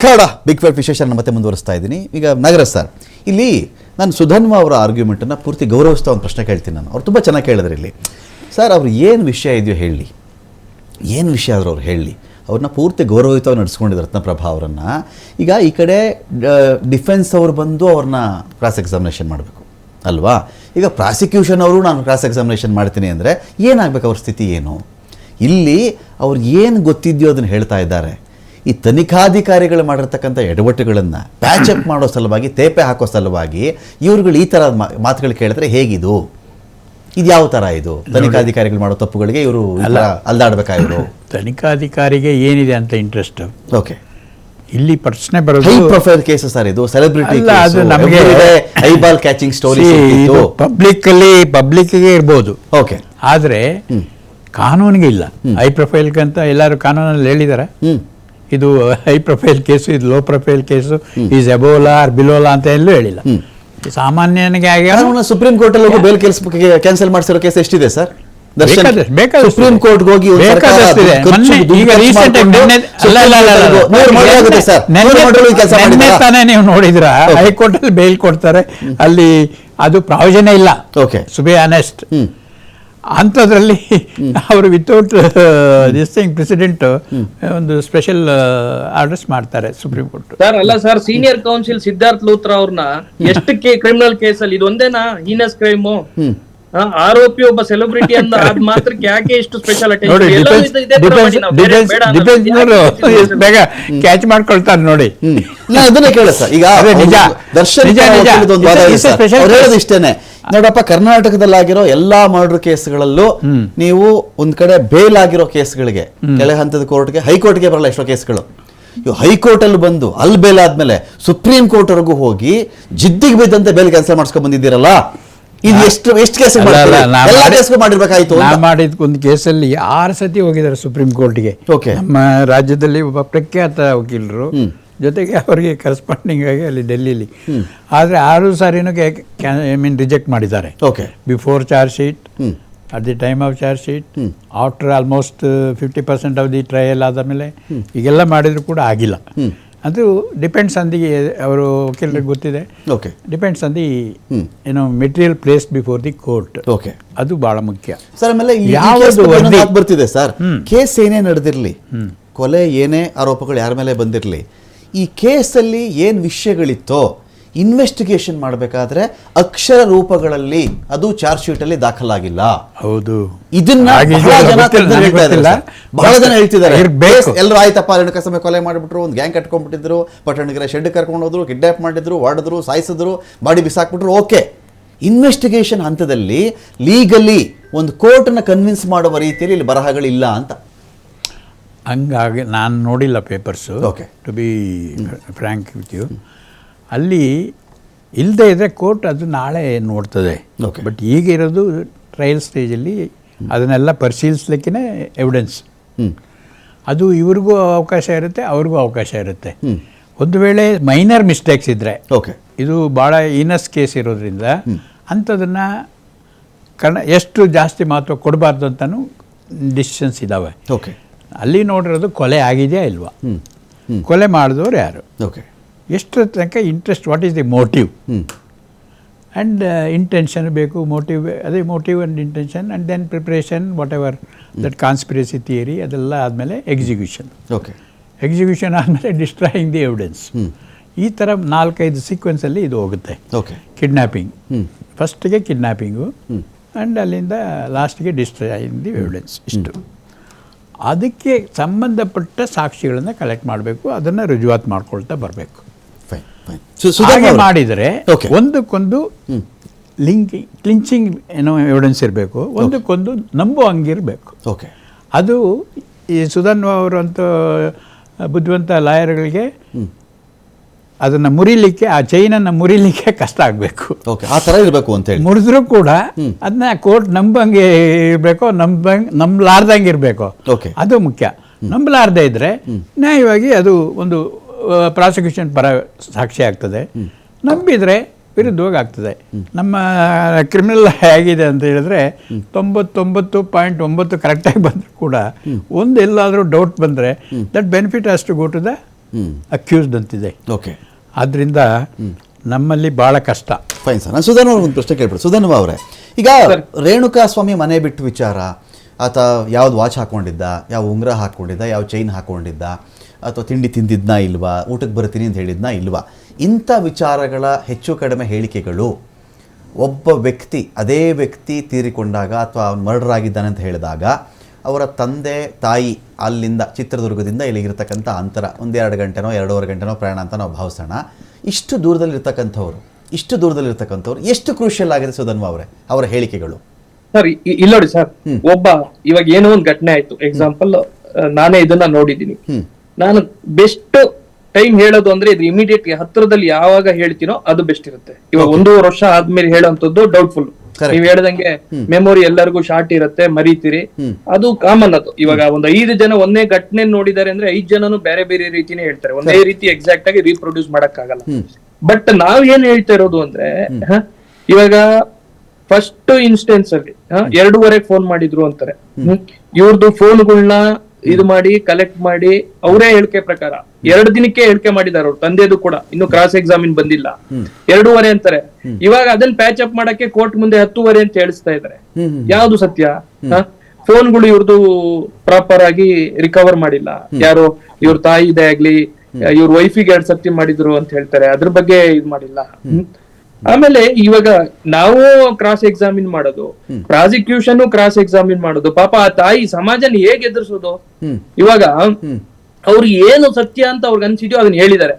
Kannada big fight ವಿಶೇಷ ಮತ್ತೆ ಮುಂದುವರಿಸ್ತಾ ಇದ್ದೀನಿ. ಈಗ ನಗರ ಸರ್, ಇಲ್ಲಿ ನಾನು ಸುಧನ್ವ ಅವರ ಆರ್ಗ್ಯುಮೆಂಟನ್ನು ಪೂರ್ತಿ ಗೌರವಿಸ್ತಾ ಒಂದು ಪ್ರಶ್ನೆ ಕೇಳ್ತೀನಿ ನಾನು. ಅವ್ರು ತುಂಬ ಚೆನ್ನಾಗಿ ಕೇಳಿದ್ರು ಇಲ್ಲಿ. ಸರ್, ಅವ್ರು ಏನು ವಿಷಯ ಇದೆಯೋ ಹೇಳಿ, ಏನು ವಿಷಯ ಆದರೂ ಅವ್ರು ಹೇಳಿ, ಅವ್ರನ್ನ ಪೂರ್ತಿ ಗೌರವಯುತವಾಗಿ ನಡೆಸ್ಕೊಂಡಿದ್ರು ರತ್ನಪ್ರಭಾ ಅವರನ್ನು. ಈಗ ಈ ಕಡೆ ಡಿಫೆನ್ಸ್ ಅವರು ಬಂದು ಅವ್ರನ್ನ ಕ್ರಾಸ್ ಎಕ್ಸಾಮಿನೇಷನ್ ಮಾಡಬೇಕು ಅಲ್ವಾ? ಈಗ ಪ್ರಾಸಿಕ್ಯೂಷನ್ ಅವರು ನಾನು ಕ್ರಾಸ್ ಎಕ್ಸಾಮಿನೇಷನ್ ಮಾಡ್ತೀನಿ ಅಂದರೆ ಏನಾಗಬೇಕು? ಅವ್ರ ಸ್ಥಿತಿ ಏನು? ಇಲ್ಲಿ ಅವ್ರಿಗೆ ಏನು ಗೊತ್ತಿದೆಯೋ ಅದನ್ನು ಹೇಳ್ತಾ ಇದ್ದಾರೆ. ಈ ತನಿಖಾಧಿಕಾರಿಗಳು ಮಾಡಿರ್ತಕ್ಕಂಥ ಎಡವಟ್ಟುಗಳನ್ನು ಪ್ಯಾಚಪ್ ಮಾಡೋ ಸಲುವಾಗಿ, ತೇಪೆ ಹಾಕೋ ಸಲುವಾಗಿ ಇವ್ರುಗಳು ಈ ಥರ ಮಾತುಗಳು ಕೇಳಿದ್ರೆ ಹೇಗಿದು? ಇದು ಯಾವ ಥರ ಇದು? ತನಿಖಾಧಿಕಾರಿಗಳು ಮಾಡೋ ತಪ್ಪುಗಳಿಗೆ ಇವರು ಅಲ್ದಾಡ್ಬೇಕಾಗಿರು. ತನಿಖಾಧಿಕಾರಿಗೆ ಏನಿದೆ ಅಂತ ಇಂಟ್ರೆಸ್ಟ್? ಓಕೆ, ಇಲ್ಲಿ ಪ್ರಶ್ನೆ ಬರೋದು ಹೈ ಪ್ರೊಫೈಲ್ ಕೇಸ್ ಸರ್, ಇದು ಸೆಲೆಬ್ರಿಟಿ, ಅದು ನಮಗೆ ಐಬಾಲ್ ಕ್ಯಾಚಿಂಗ್ ಸ್ಟೋರಿ, ಪಬ್ಲಿಕ್ಗೆ ಇರ್ಬೋದು. ಓಕೆ, ಆದರೆ ಕಾನೂನಿಗೆ ಇಲ್ಲ. ಹೈ ಪ್ರೊಫೈಲ್ಗೆ ಅಂತ ಎಲ್ಲರೂ ಕಾನೂನಲ್ಲಿ ಹೇಳಿದ್ದಾರೆ. ಇದು ಹೈ ಪ್ರೊಫೈಲ್ ಕೇಸು, ಇದು ಲೋ ಪ್ರೊಫೈಲ್ ಕೇಸು, ಈಸ್ ಎಬೋಲಾ ಆರ್ ಬಿಲೋಲಾ ಅಂತ ಎಲ್ಲೂ ಹೇಳಿಲ್ಲ. ಸಾಮಾನ್ಯನಿಗೆ ಸುಪ್ರೀಂ ಕೋರ್ಟ್ ಅಲ್ಲಿ ಬೇಲ್ ಕ್ಯಾನ್ಸಲ್ ಮಾಡಿಸಿರೋ ಕೇಸ್ ಎಷ್ಟಿದೆ ಸರ್? ಸುಪ್ರೀಂ ಕೋರ್ಟ್ ಹೋಗಿ ತಾನೇ ನೀವು ನೋಡಿದ್ರ, ಹೈಕೋರ್ಟ್ ಅಲ್ಲಿ ಬೇಲ್ ಕೊಡ್ತಾರೆ, ಅಲ್ಲಿ ಅದು ಪ್ರಾವಿಷನ್ ಇಲ್ಲ. ಟು ಬಿ ಆನೆಸ್ಟ್, ಅಂಥದ್ರಲ್ಲಿ ಅವರು ವಿತೌಟ್ ದಿಸ್ ಥಿಂಗ್ ಪ್ರೆಸಿಡೆಂಟ್ ಒಂದು ಸ್ಪೆಷಲ್ ಆರ್ಡರ್ಸ್ ಮಾಡ್ತಾರೆ ಸುಪ್ರೀಂ ಕೋರ್ಟ್. ಸರ್ ಅಲ್ಲ sir, senior council Siddharth Luthra ಅವ್ರನ್ನ ಎಷ್ಟು ಕ್ರಿಮಿನಲ್ ಕೇಸಲ್ಲಿ ಇದೊಂದೇನಾ ಹೀನಸ್ ಕ್ರೈಮು? ಆರೋಪಿ ಒಬ್ಬ ಸೆಲೆಬ್ರಿಟಿ ಅಂತ ಅದ್ ಮಾತ್ರಕ್ಕೆ ಯಾಕೆ ಇಷ್ಟು ಸ್ಪೆಷಲ್ ಬೇಗ ಕ್ಯಾಚ್ ಮಾಡ್ಕೊಳ್ತಾರೆ ನೋಡಿ. ಅದನ್ನೇ ಕೇಳ ಸರ್, ಈಗ ದರ್ಶನ್ ಇಷ್ಟೇನೆ ನೋಡಪ್ಪ, ಕರ್ನಾಟಕದಲ್ಲಾಗಿರೋ ಎಲ್ಲಾ ಮರ್ಡರ್ ಕೇಸ್ಗಳಲ್ಲೂ ನೀವು ಒಂದ್ ಕಡೆ ಬೇಲ್ ಆಗಿರೋ ಕೇಸ್ಗಳಿಗೆ ಕೆಳ ಹಂತದ ಕೋರ್ಟ್ಗೆ, ಹೈಕೋರ್ಟ್ಗೆ ಬರಲ್ಲ ಎಷ್ಟೋ ಕೇಸ್ಗಳು. ಇವು ಹೈಕೋರ್ಟ್ ಅಲ್ಲಿ ಬಂದು ಅಲ್ಲಿ ಬೇಲ್ ಆದ್ಮೇಲೆ ಸುಪ್ರೀಂ ಕೋರ್ಟ್ ವರೆಗೂ ಹೋಗಿ ಜಿದ್ದಿಗೆ ಬಿದ್ದಂತೆ ಬೇಲ್ ಕ್ಯಾನ್ಸಲ್ ಮಾಡಿಸ್ಕೊಂಡ್ ಬಂದಿದ್ದೀರಲ್ಲ, ಇದು ಎಷ್ಟು ಕೇಸ್ ಮಾಡಿರ್ಬೇಕಾಯ್ತು? ಮಾಡಿದ ಒಂದು ಕೇಸಲ್ಲಿ 6 ಸತಿ ಹೋಗಿದ್ದಾರೆ ಸುಪ್ರೀಂ ಕೋರ್ಟ್ಗೆ. ನಮ್ಮ ರಾಜ್ಯದಲ್ಲಿ ಒಬ್ಬ ಪ್ರಖ್ಯಾತ ವಕೀಲರು, ಜೊತೆಗೆ ಅವರಿಗೆ ಕರೆಸ್ಪಾಂಡಿಂಗ್ ಆಗಿ ಅಲ್ಲಿ ಡೆಲ್ಲಿಲಿ. ಆದರೆ 6 ಸಾರಿನೂ ರಿಜೆಕ್ಟ್ ಮಾಡಿದ್ದಾರೆ. Before charge sheet, at the time of charge sheet, after almost 50% of the trial ಆದ ಮೇಲೆ ಈಗೆಲ್ಲ ಮಾಡಿದ್ರು ಕೂಡ ಆಗಿಲ್ಲ. ಅದು ಡಿಪೆಂಡ್ಸ್ ಆನ್ ದಿ, ಅವರು ವಕೀಲರಿಗೆ ಗೊತ್ತಿದೆ, depends on the material place before the court. ಅದು ಬಹಳ ಮುಖ್ಯ ಸರ್. ಆಮೇಲೆ ಯಾವುದು ಬರ್ತಿದೆ ಸರ್, ಕೇಸ್ ಏನೇ ನಡೆದಿರಲಿ, ಕೊಲೆ ಏನೇ ಆರೋಪಗಳು ಯಾರ ಮೇಲೆ ಬಂದಿರಲಿ, ಈ ಕೇಸಲ್ಲಿ ಏನು ವಿಷಯಗಳಿತ್ತೋ ಇನ್ವೆಸ್ಟಿಗೇಷನ್ ಮಾಡಬೇಕಾದ್ರೆ ಅಕ್ಷರ ರೂಪಗಳಲ್ಲಿ ಅದು ಚಾರ್ಜ್ ಶೀಟ್ ಅಲ್ಲಿ ದಾಖಲಾಗಿಲ್ಲ. ಹೌದು, ಇದನ್ನ ಬಹಳ ಜನ ಹೇಳ್ತಿದ್ದಾರೆ. ಎಲ್ಲರೂ ಆಯ್ತಪ್ಪ, ರೇಣುಕಾಸ್ವಾಮಿ ಕೊಲೆ ಮಾಡಿಬಿಟ್ರು, ಒಂದು ಗ್ಯಾಂಗ್ ಕಟ್ಕೊಂಡ್ಬಿಟ್ಟಿದ್ರು, ಪಟ್ಟಣಗೆರೆ ಶೆಡ್ ಕರ್ಕೊಂಡು ಹೋದ್ರು, ಕಿಡ್ನಾಪ್ ಮಾಡಿದ್ರು, ಹೊಡೆದ್ರು, ಸಾಯಿಸಿದ್ರು, ಬಾಡಿ ಬಿಸಾಕ್ಬಿಟ್ರು. ಓಕೆ, ಇನ್ವೆಸ್ಟಿಗೇಷನ್ ಹಂತದಲ್ಲಿ ಲೀಗಲಿ ಒಂದು ಕೋರ್ಟ್ನ ಕನ್ವಿನ್ಸ್ ಮಾಡುವ ರೀತಿಯಲ್ಲಿ ಇಲ್ಲಿ ಬರಹಗಳಿಲ್ಲ ಅಂತ. ಹಂಗಾಗಿ ನಾನು ನೋಡಿಲ್ಲ papers, to be frank with you. ಅಲ್ಲಿ ಇಲ್ಲದೆ ಇದ್ದರೆ ಕೋರ್ಟ್ ಅದು ನಾಳೆ ನೋಡ್ತದೆ. ಬಟ್ ಈಗ ಇರೋದು ಟ್ರಯಲ್ ಸ್ಟೇಜಲ್ಲಿ ಅದನ್ನೆಲ್ಲ ಪರಿಶೀಲಿಸ್ಲಿಕ್ಕೇ ಎವಿಡೆನ್ಸ್. ಅದು ಇವ್ರಿಗೂ ಅವಕಾಶ ಇರುತ್ತೆ, ಅವ್ರಿಗೂ ಅವಕಾಶ ಇರುತ್ತೆ. ಒಂದು ವೇಳೆ ಮೈನರ್ ಮಿಸ್ಟೇಕ್ಸ್ ಇದ್ದರೆ, ಇದು ಭಾಳ ಈನಸ್ ಕೇಸ್ ಇರೋದ್ರಿಂದ ಅಂಥದನ್ನು ಎಷ್ಟು ಜಾಸ್ತಿ ಮಹತ್ವ ಕೊಡಬಾರ್ದು ಅಂತಲೂ ಡಿಸಿಷನ್ಸ್ ಇದ್ದಾವೆ. ಅಲ್ಲಿ ನೋಡಿರೋದು ಕೊಲೆ ಆಗಿದೆಯಾ ಇಲ್ವಾ, ಕೊಲೆ ಮಾಡಿದವ್ರು ಯಾರು, ಎಷ್ಟು ತನಕ interest, what is the motive and intention ಬೇಕು. ಮೋಟಿವ್, ಅದೇ motive and intention and then preparation, whatever that conspiracy theory, ಅದೆಲ್ಲ ಆದಮೇಲೆ ಎಕ್ಸಿಕ್ಯೂಷನ್. ಎಕ್ಸಿಕ್ಯೂಷನ್ ಆದಮೇಲೆ ಡಿಸ್ಟ್ರಾಯಿಂಗ್ ದಿ ಎವಿಡೆನ್ಸ್. ಈ ಥರ 4-5 ಸೀಕ್ವೆನ್ಸಲ್ಲಿ ಇದು ಹೋಗುತ್ತೆ. ಕಿಡ್ನ್ಯಾಪಿಂಗ್, ಫಸ್ಟಿಗೆ ಕಿಡ್ನ್ಯಾಪಿಂಗು ಆ್ಯಂಡ್ ಅಲ್ಲಿಂದ ಲಾಸ್ಟಿಗೆ ಡಿಸ್ಟ್ರಾಯಿಂಗ್ ದಿ ಎವಿಡೆನ್ಸ್. ಇಷ್ಟು ಅದಕ್ಕೆ ಸಂಬಂಧಪಟ್ಟ ಸಾಕ್ಷಿಗಳನ್ನು ಕಲೆಕ್ಟ್ ಮಾಡಬೇಕು, ಅದನ್ನು ರುಜುವಾತು ಮಾಡ್ಕೊಳ್ತಾ ಬರಬೇಕು. ಹಾಗೆ ಮಾಡಿದರೆ ಒಂದಕ್ಕೊಂದು ಕ್ಲಿಂಚಿಂಗ್ ಏನೋ ಎವಿಡೆನ್ಸ್ ಇರಬೇಕು, ಒಂದಕ್ಕೊಂದು ನಂಬೋ ಹಂಗಿರಬೇಕು. ಅದು ಈ ಸುಧನ್ವ ಅವರಂಥ ಬುದ್ಧಿವಂತ ಲಾಯರ್ಗಳಿಗೆ ಅದನ್ನು ಮುರಿಲಿಕ್ಕೆ, ಆ ಚೈನನ್ನು ಮುರಿಲಿಕ್ಕೆ ಕಷ್ಟ ಆಗಬೇಕು. ಆ ಥರ ಇರಬೇಕು ಅಂತೇಳಿ ಮುರಿದ್ರೂ ಕೂಡ ಅದನ್ನ ಕೋರ್ಟ್ ನಂಬಂಗೆ ಇರಬೇಕು, ನಂಬಲಾರ್ದಂಗೆ ಇರಬೇಕು. ಅದು ಮುಖ್ಯ. ನಂಬಲಾರ್ದೇ ಇದ್ದರೆ ನ್ಯಾಯವಾಗಿ ಅದು ಒಂದು ಪ್ರಾಸಿಕ್ಯೂಷನ್ ಪರ ಸಾಕ್ಷಿ ಆಗ್ತದೆ, ನಂಬಿದರೆ ವಿರುದ್ಧವಾಗಿ ಆಗ್ತದೆ. ನಮ್ಮ ಕ್ರಿಮಿನಲ್ ಹೇಗಿದೆ ಅಂತ ಹೇಳಿದ್ರೆ 99.9 ಕರೆಕ್ಟಾಗಿ ಬಂದರೂ ಕೂಡ ಒಂದು ಎಲ್ಲಾದರೂ ಡೌಟ್ ಬಂದರೆ that benefit has to go to the accused ಅಂತಿದೆ. ಓಕೆ, ಆದ್ದರಿಂದ ನಮ್ಮಲ್ಲಿ ಭಾಳ ಕಷ್ಟ. Fine sir. ನಾನು ಸುಧನ್ ಅವ್ರಿಗೆ ಒಂದು ಪ್ರಶ್ನೆ ಕೇಳ್ಬಿಟ್ಟು, ಸುಧನ್ ಅವರೇ, ಈಗ ರೇಣುಕಾ ಸ್ವಾಮಿ ಮನೆ ಬಿಟ್ಟು ವಿಚಾರ, ಆತ ಯಾವ್ದು ವಾಚ್ ಹಾಕ್ಕೊಂಡಿದ್ದ, ಯಾವ ಉಂಗುರ ಹಾಕ್ಕೊಂಡಿದ್ದ, ಯಾವ ಚೈನ್ ಹಾಕ್ಕೊಂಡಿದ್ದ, ಅಥವಾ ತಿಂಡಿ ತಿಂದಿದ್ನಾ ಇಲ್ವಾ, ಊಟಕ್ಕೆ ಬರ್ತೀನಿ ಅಂತ ಹೇಳಿದ್ನಾ ಇಲ್ವಾ, ಇಂಥ ವಿಚಾರಗಳ ಹೆಚ್ಚು ಕಡಿಮೆ ಹೇಳಿಕೆಗಳು ಒಬ್ಬ ವ್ಯಕ್ತಿ, ಅದೇ ವ್ಯಕ್ತಿ ತೀರಿಕೊಂಡಾಗ ಅಥವಾ ಅವ್ನು ಮರ್ಡರ್ ಆಗಿದ್ದಾನೆ ಅಂತ ಹೇಳಿದಾಗ ಅವರ ತಂದೆ ತಾಯಿ ಅಲ್ಲಿಂದ ಚಿತ್ರದುರ್ಗದಿಂದ ಇಲ್ಲಿಗಿರ್ತಕ್ಕಂಥ ಅಂತರ 1-2 ಗಂಟೆನೋ 2.5 ಗಂಟೆನೋ ಪ್ರಯಾಣ ಅಂತ ನಾವು ಭಾವಿಸೋಣ. ಇಷ್ಟು ದೂರದಲ್ಲಿರ್ತಕ್ಕಂಥವ್ರು ಎಷ್ಟು ಕ್ರೂಷಿಯಲ್ ಆಗಿದೆ ಸುಧನ್ವ ಅವರೇ ಅವರ ಹೇಳಿಕೆಗಳು? ಸರ್ ಇಲ್ಲಿ ನೋಡಿ ಸರ್, ಒಬ್ಬ ಇವಾಗ ಏನೋ ಒಂದು ಘಟನೆ ಆಯ್ತು, ಎಕ್ಸಾಂಪಲ್ ನಾನೇ ಇದನ್ನ ನೋಡಿದ್ದೀನಿ. ನಾನು ಬೆಸ್ಟ್ ಟೈಮ್ ಹೇಳೋದು ಅಂದ್ರೆ ಇದು ಇಮಿಡಿಯೇಟ್ ಹತ್ರದಲ್ಲಿ ಯಾವಾಗ ಹೇಳ್ತೀನೋ ಅದು ಬೆಸ್ಟ್ ಇರುತ್ತೆ. ಇವಾಗ 1.5 ವರ್ಷ ಆದ್ಮೇಲೆ ಹೇಳೋಂಥದ್ದು ಡೌಟ್ಫುಲ್. ನೀವ್ ಹೇಳ್ದಂಗೆ ಮೆಮೊರಿ ಎಲ್ಲರಿಗೂ ಶಾರ್ಟ್ ಇರುತ್ತೆ, ಮರೀತೀರಿ, ಅದು ಕಾಮನ್. ಅದು ಇವಾಗ ಒಂದು 5 ಜನ ಒಂದೇ ಘಟನೆ ನೋಡಿದಾರೆ ಅಂದ್ರೆ 5 ಜನನು ಬೇರೆ ಬೇರೆ ರೀತಿನೇ ಹೇಳ್ತಾರೆ, ಒಂದೇ ರೀತಿ ಎಕ್ಸಾಕ್ಟ್ ಆಗಿ ರೀಪ್ರೊಡ್ಯೂಸ್ ಮಾಡಕ್ ಆಗಲ್ಲ. ಬಟ್ ನಾವ್ ಏನ್ ಹೇಳ್ತಾ ಇರೋದು ಅಂದ್ರೆ, ಇವಾಗ ಫಸ್ಟ್ ಇನ್ಸ್ಟೆನ್ಸ್ ಅಲ್ಲಿ 2:30 ಫೋನ್ ಮಾಡಿದ್ರು ಅಂತಾರೆ. ಇವ್ರದ್ದು ಫೋನ್ಗಳನ್ನ ಇದು ಮಾಡಿ ಕಲೆಕ್ಟ್ ಮಾಡಿ ಅವರೇ ಹೇಳಿಕೆ ಪ್ರಕಾರ 2 ದಿನಕ್ಕೆ ಹೇಳಿಕೆ ಮಾಡಿದಾರೆ. ಅವ್ರ ತಂದೆದು ಕೂಡ ಇನ್ನು ಕ್ರಾಸ್ ಎಕ್ಸಾಮಿನ್ ಬಂದಿಲ್ಲ, 2:30 ಅಂತಾರೆ. ಇವಾಗ ಅದನ್ನ ಪ್ಯಾಚ್ ಅಪ್ ಮಾಡಕ್ಕೆ ಕೋರ್ಟ್ ಮುಂದೆ 10:30 ಅಂತ ಹೇಳಿಸ್ತಾ ಇದಾರೆ. ಯಾವ್ದು ಸತ್ಯ? ಫೋನ್ಗಳು ಇವ್ರದ್ದು ಪ್ರಾಪರ್ ಆಗಿ ರಿಕವರ್ ಮಾಡಿಲ್ಲ. ಯಾರು ಇವ್ರ ತಾಯಿದೆ ಆಗ್ಲಿ, ಇವ್ರ ವೈಫಿಗೆ 2 ಸರ್ತಿ ಮಾಡಿದ್ರು ಅಂತ ಹೇಳ್ತಾರೆ, ಅದ್ರ ಬಗ್ಗೆ ಇದು ಮಾಡಿಲ್ಲ. ಆಮೇಲೆ ಇವಾಗ ನಾವು ಕ್ರಾಸ್ ಎಕ್ಸಾಮಿನ್ ಮಾಡೋದು, ಪ್ರಾಸಿಕ್ಯೂಷನ್ ಕ್ರಾಸ್ ಎಕ್ಸಾಮಿನ್ ಮಾಡೋದು, ಪಾಪ ಆ ತಾಯಿ ಸಮಾಜನ ಹೇಗೆ ಎದುರಿಸೋದು? ಇವಾಗ ಅವ್ರಿಗೆ ಏನು ಸತ್ಯ ಅಂತ ಅವ್ರಿಗೆ ಅನ್ಸಿದ್ಯೋ ಅದನ್ನ ಹೇಳಿದ್ದಾರೆ.